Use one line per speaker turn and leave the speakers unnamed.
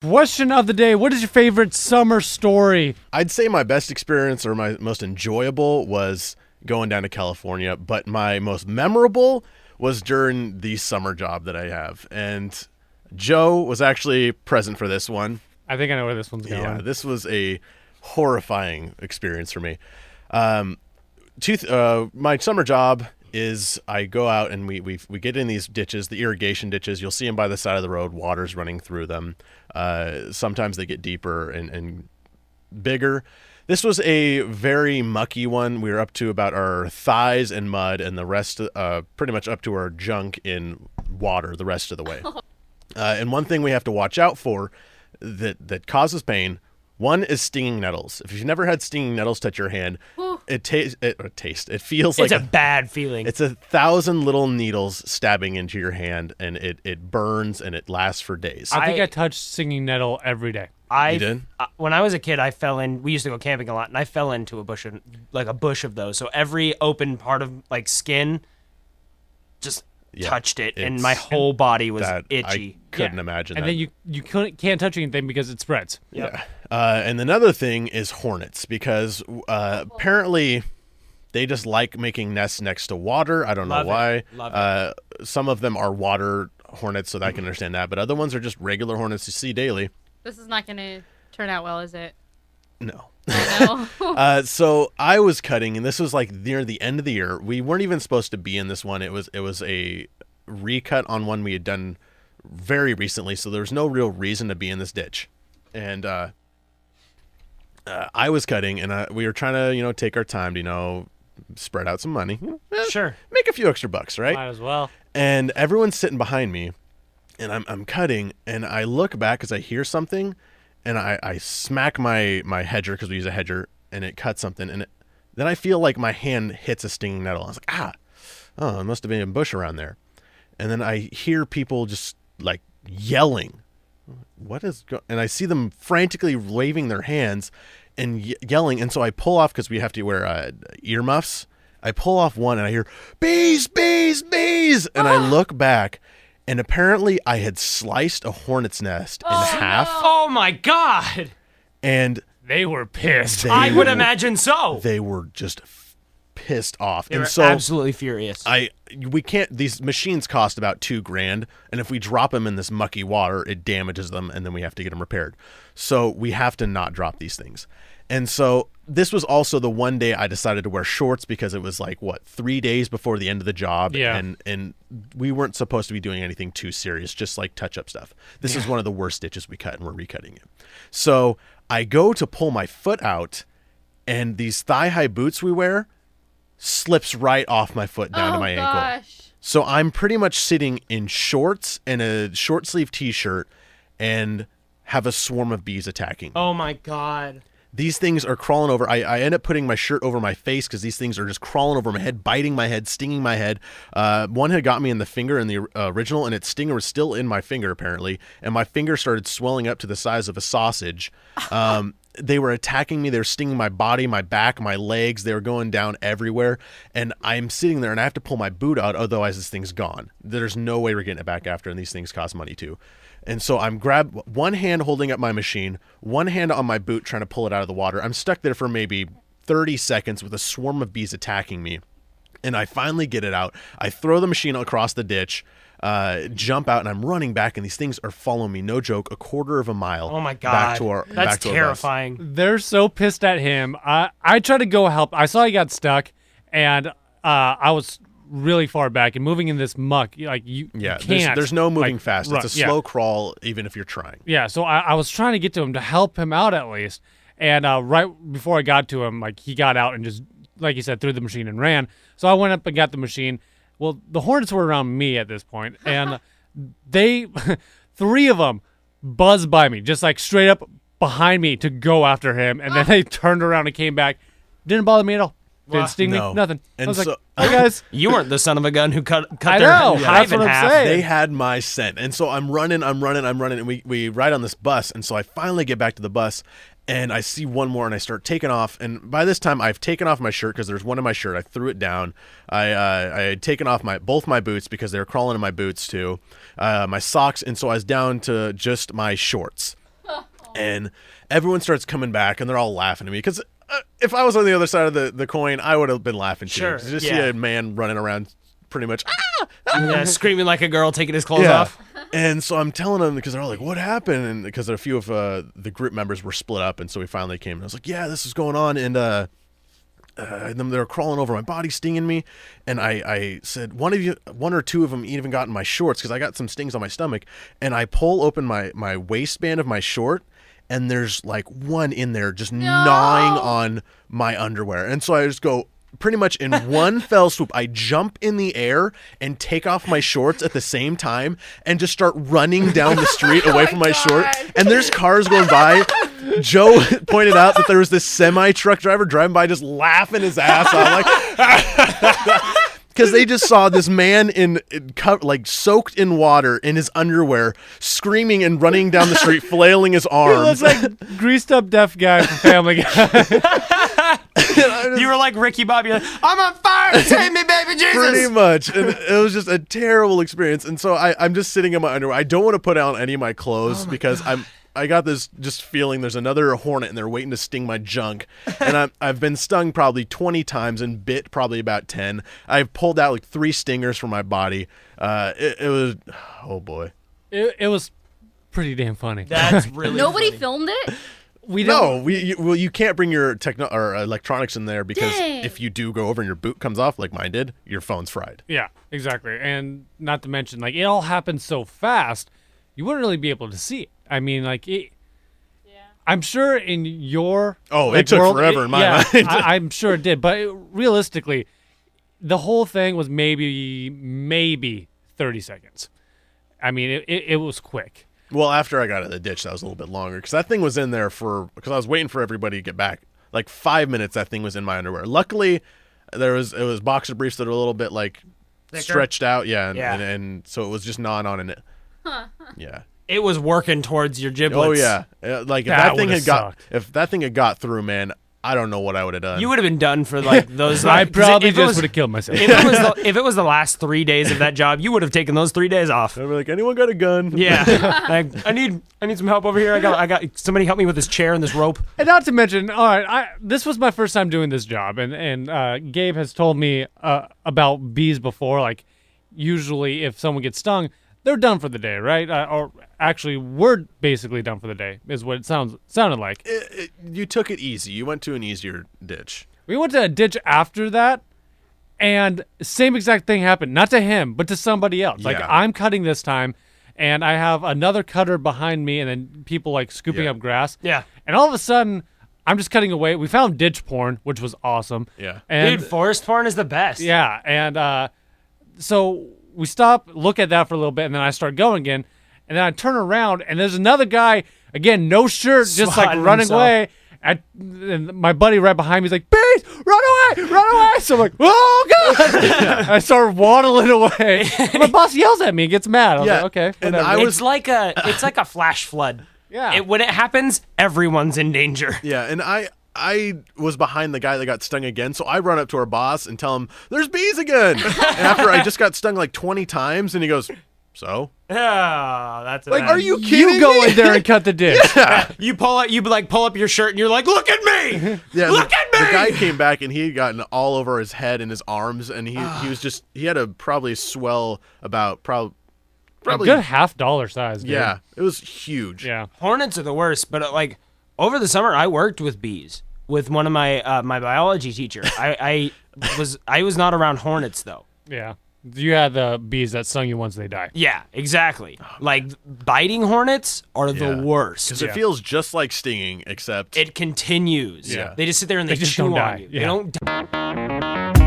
Question of the day. What is your favorite summer story?
I'd say my best experience or my most enjoyable was going down to California, but my most memorable was during the summer job that I have. And Joe was actually present for this one.
I think I know where this one's going.
Yeah, this was a horrifying experience for me. My summer job is I go out and we get in these ditches, the irrigation ditches. You'll see them by the side of the road, water's running through them. Sometimes they get deeper and bigger. This was a very mucky one. We were up to about our thighs in mud and the rest pretty much up to our junk in water the rest of the way. And one thing we have to watch out for that causes pain, one is stinging nettles. If you've never had stinging nettles touch your hand, it feels like
it's a bad feeling.
It's 1,000 little needles stabbing into your hand, and it burns and it lasts for days.
I think I touched stinging nettle every day.
You did?
When I was a kid, I fell in. We used to go camping a lot, and I fell into a bush of those. So every open part of skin just touched it, and my whole body was itchy.
I couldn't imagine
and
that.
And then you can't touch anything because it spreads.
Yep.
Yeah. And another thing is hornets, because apparently they just like making nests next to water. I don't know why.
Love it.
Some of them are water hornets, so I can understand that. But other ones are just regular hornets you see daily.
This is not going to turn out well, is it?
No.
No.
So I was cutting, and this was near the end of the year. We weren't even supposed to be in this one. It was a recut on one we had done very recently, so there was no real reason to be in this ditch. And I was cutting, and we were trying to, take our time to, spread out some money.
Sure.
Make a few extra bucks, right?
Might as well.
And everyone's sitting behind me, and I'm cutting, and I look back because I hear something, and I smack my hedger, because we use a hedger, and it cuts something, and then I feel like my hand hits a stinging nettle. I was like, it must have been a bush around there. And then I hear people just yelling. And I see them frantically waving their hands and yelling, and so I pull off, because we have to wear earmuffs. I pull off one, and I hear, bees, bees, bees, and I look back, and apparently I had sliced a hornet's nest in half.
Oh my God!
And
they were pissed.
I would imagine so.
They were just pissed off.
They were absolutely furious.
We can't. These machines cost about $2,000, and if we drop them in this mucky water, it damages them, and then we have to get them repaired. So we have to not drop these things. And so this was also the one day I decided to wear shorts, because it was 3 days before the end of the job.
Yeah.
And we weren't supposed to be doing anything too serious, just touch-up stuff. This is one of the worst stitches we cut, and we're recutting it. So I go to pull my foot out, and these thigh-high boots we wear slips right off my foot down to my ankle. So I'm pretty much sitting in shorts and a short-sleeve T-shirt and have a swarm of bees attacking.
Oh, my God.
These things are crawling over. I end up putting my shirt over my face, because these things are just crawling over my head, biting my head, stinging my head. One had got me in the finger in the original, and its stinger was still in my finger, apparently. And my finger started swelling up to the size of a sausage. They were attacking me. They were stinging my body, my back, my legs. They were going down everywhere. And I'm sitting there, and I have to pull my boot out, otherwise this thing's gone. There's no way we're getting it back after, and these things cost money too. And so I'm one hand holding up my machine, one hand on my boot trying to pull it out of the water. I'm stuck there for maybe 30 seconds with a swarm of bees attacking me. And I finally get it out. I throw the machine across the ditch, jump out, and I'm running back, and these things are following me, no joke, 1/4 mile.
Oh my God.
Back to our
That's terrifying.
They're so pissed at him. I tried to go help. I saw he got stuck, and I was really far back, and moving in this muck, you can't.
There's no moving fast.
Run.
It's a slow crawl, even if you're trying.
Yeah, so I was trying to get to him to help him out at least, and right before I got to him, he got out and just, like you said, threw the machine and ran. So I went up and got the machine. Well, the hornets were around me at this point, and they, 3 of them, buzzed by me, just straight up behind me to go after him, and then they turned around and came back. Didn't bother me at all. Didn't sting me, nothing.
And
I was
so,
hey guys.
You weren't the son of a gun who cut
I
their
know,
hive
that's
in
what I'm
half.
saying.
They had my scent. And so I'm running, and we ride on this bus. And so I finally get back to the bus, and I see one more, and I start taking off. And by this time, I've taken off my shirt, because there's one in my shirt. I threw it down. I had taken off both my boots, because they were crawling in my boots too. My socks, and so I was down to just my shorts. And everyone starts coming back, and they're all laughing at me because if I was on the other side of the coin, I would have been laughing too.
Sure.
Just see a man running around pretty much,
Yeah, screaming like a girl, taking his clothes off.
And so I'm telling them because they're all like, what happened? And because a few of the group members were split up, and so we finally came. And I was like, yeah, this is going on. And then they were crawling over my body, stinging me. And I said, one or two of them even got in my shorts because I got some stings on my stomach. And I pull open my waistband of my short, and there's like one in there just gnawing on my underwear. And so I just go, pretty much in one fell swoop, I jump in the air and take off my shorts at the same time and just start running down the street away from my short. And there's cars going by. Joe pointed out that there was this semi-truck driver driving by just laughing his ass off. Like, because they just saw this man like soaked in water in his underwear, screaming and running down the street, flailing his arms.
He looks like greased up deaf guy from Family Guy.
You were like Ricky Bobby, like, I'm on fire, save me, baby Jesus.
Pretty much. And it was just a terrible experience. And so I'm just sitting in my underwear. I don't want to put on any of my clothes because I got this just feeling there's another hornet in there waiting to sting my junk. And I've been stung probably 20 times and bit probably about 10. I've pulled out like 3 stingers from my body. It was, oh boy.
It was pretty damn funny.
That's really
Nobody
funny.
filmed it?
You can't bring your electronics in there because
Dang.
if you do go over and your boot comes off like mine did, your phone's fried.
Yeah, exactly. And not to mention, like, it all happened so fast, you wouldn't really be able to see it. I mean, like, I'm sure in your
it took
world,
forever in my mind.
I'm sure it did. But realistically, the whole thing was maybe 30 seconds. I mean, it was quick.
Well, after I got out of the ditch, that was a little bit longer because that thing was in there because I was waiting for everybody to get back. Like 5 minutes, that thing was in my underwear. Luckily, it was boxer briefs that are a little bit like
Thicker?
stretched out, and so it was just gnawing on it. Yeah.
It was working towards your giblets.
Oh yeah, like if that thing had got through, man, I don't know what I would have done.
You would have been done for like those.
I
like,
probably just would have killed myself.
If it was the last 3 days of that job, you would have taken those 3 days off.
I'd be like, anyone got a gun?
Yeah, like, I need some help over here. I got somebody help me with this chair and this rope.
And not to mention, all right, this was my first time doing this job, and Gabe has told me about bees before. Like, usually if someone gets stung, they're done for the day, right? Or actually, we're basically done for the day, is what it sounded like.
You took it easy. You went to an easier ditch.
We went to a ditch after that, and same exact thing happened. Not to him, but to somebody else. Like,
Yeah.
I'm cutting this time, and I have another cutter behind me, and then people, like, scooping up grass.
Yeah.
And all of a sudden, I'm just cutting away. We found ditch porn, which was awesome.
Yeah.
And,
Dude, forest porn is the best.
yeah, and so we stop, look at that for a little bit, and then I start going again. And then I turn around, and there's another guy, again, no shirt, just like
Swatting
running
himself.
away. And my buddy right behind me is like, "Bees, run away!" So I'm like, "Oh God!" I start waddling away. And my boss yells at me and gets mad. I was like, "Okay,
and
whatever."
It's like a flash flood.
Yeah.
When it happens, everyone's in danger.
Yeah, and I was behind the guy that got stung again, so I run up to our boss and tell him, "There's bees again!" And after I just got stung like 20 times, and he goes, "So?"
Oh, that's
Like,
bad.
are you kidding
You go
me?
in there and cut the ditch.
You pull up your shirt and you're like, look at me!
Yeah,
Look at me!
The guy came back and he had gotten all over his head and his arms, and he had a probably swell about
A
probably
good $50 size. Dude.
Yeah, it was huge.
Yeah.
Hornets are the worst, but like over the summer, I worked with bees with one of my my biology teacher. I was not around hornets though.
Yeah. You had the bees that stung you once they die.
Yeah, exactly. Like biting hornets are the worst.
Because it feels just like stinging, except
It continues.
Yeah.
They just sit there and
They
they
just
chew
don't
on
die.
you.
Yeah.
They don't.